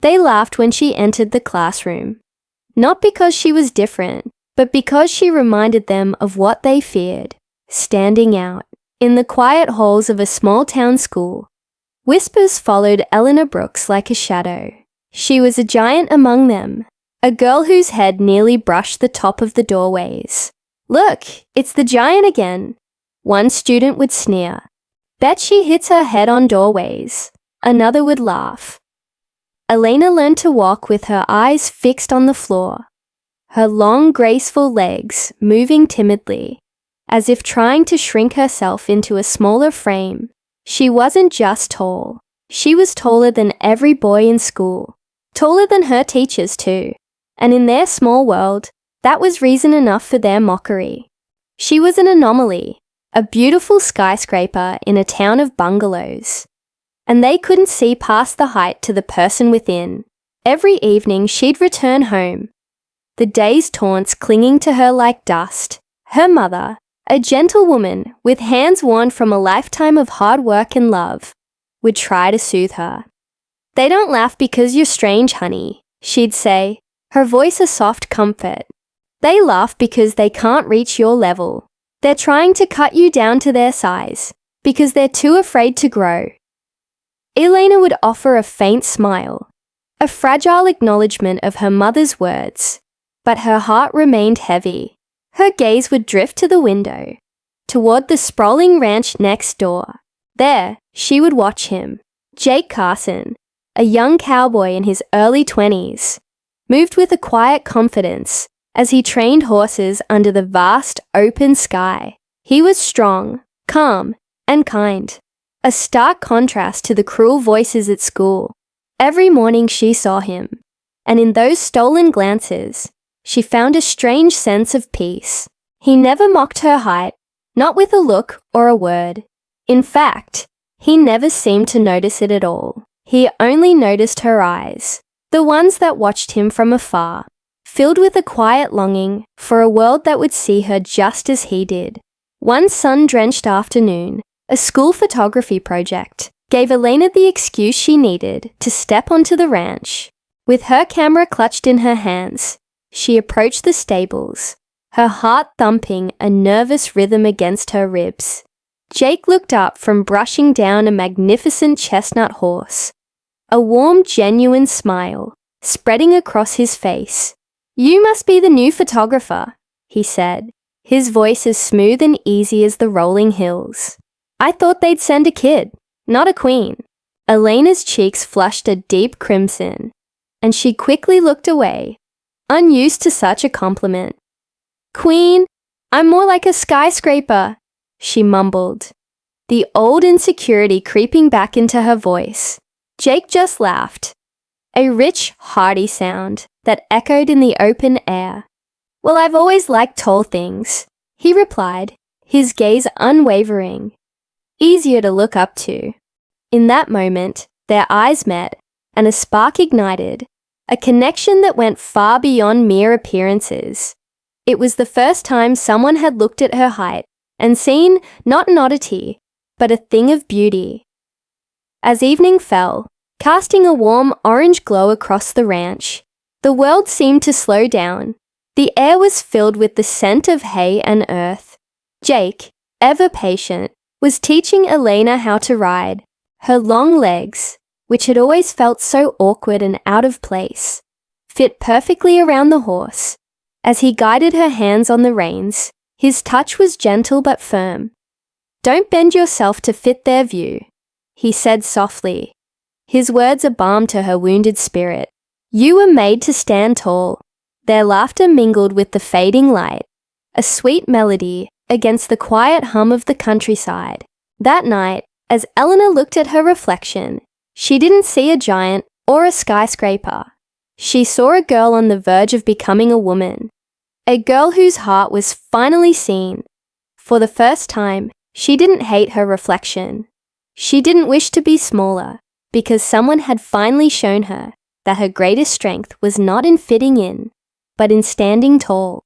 They laughed when she entered the classroom. Not because she was different, but because she reminded them of what they feared, standing out. In the quiet halls of a small-town school, whispers followed Elena Brooks like a shadow. She was a giant among them, a girl whose head nearly brushed the top of the doorways. "Look, it's the giant again," one student would sneer. "Bet she hits her head on doorways," another would laugh. Elena learned to walk with her eyes fixed on the floor, her long, graceful legs moving timidly, as if trying to shrink herself into a smaller frame. She wasn't just tall. She was taller than every boy in school, taller than her teachers too. And in their small world, that was reason enough for their mockery. She was an anomaly, a beautiful skyscraper in a town of bungalows. And they couldn't see past the height to the person within. Every evening she'd return home, the day's taunts clinging to her like dust. Her mother, a gentle woman with hands worn from a lifetime of hard work and love, would try to soothe her. "They don't laugh because you're strange, honey," she'd say, her voice a soft comfort. "They laugh because they can't reach your level. They're trying to cut you down to their size, because they're too afraid to grow." Elena would offer a faint smile, a fragile acknowledgement of her mother's words, but her heart remained heavy. Her gaze would drift to the window, toward the sprawling ranch next door. There, she would watch him, Jake Carson, a young cowboy in his early 20s, moved with a quiet confidence as he trained horses under the vast, open sky. He was strong, calm, and kind, a stark contrast to the cruel voices at school. Every morning she saw him, and in those stolen glances, she found a strange sense of peace. He never mocked her height, not with a look or a word. In fact, he never seemed to notice it at all. He only noticed her eyes, the ones that watched him from afar, filled with a quiet longing for a world that would see her just as he did. One sun-drenched afternoon, a school photography project gave Elena the excuse she needed to step onto the ranch. With her camera clutched in her hands, she approached the stables, her heart thumping a nervous rhythm against her ribs. Jake looked up from brushing down a magnificent chestnut horse, a warm, genuine smile spreading across his face. "You must be the new photographer," he said, his voice as smooth and easy as the rolling hills. "I thought they'd send a kid, not a queen." Elena's cheeks flushed a deep crimson, and she quickly looked away, unused to such a compliment. "Queen? I'm more like a skyscraper," she mumbled, the old insecurity creeping back into her voice. Jake just laughed, a rich, hearty sound that echoed in the open air. "Well, I've always liked tall things," he replied, his gaze unwavering, easier to look up to. In that moment, their eyes met, and a spark ignited, a connection that went far beyond mere appearances. It was the first time someone had looked at her height and seen not an oddity, but a thing of beauty. As evening fell, casting a warm orange glow across the ranch, the world seemed to slow down. The air was filled with the scent of hay and earth. Jake, ever patient, was teaching Elena how to ride. Her long legs, which had always felt so awkward and out of place, fit perfectly around the horse. As he guided her hands on the reins, his touch was gentle but firm. "Don't bend yourself to fit their view," he said softly, his words a balm to her wounded spirit. "You were made to stand tall." Their laughter mingled with the fading light, a sweet melody against the quiet hum of the countryside. That night, as Elena looked at her reflection, she didn't see a giant or a skyscraper. She saw a girl on the verge of becoming a woman, a girl whose heart was finally seen. For the first time, she didn't hate her reflection. She didn't wish to be smaller, because someone had finally shown her that her greatest strength was not in fitting in, but in standing tall.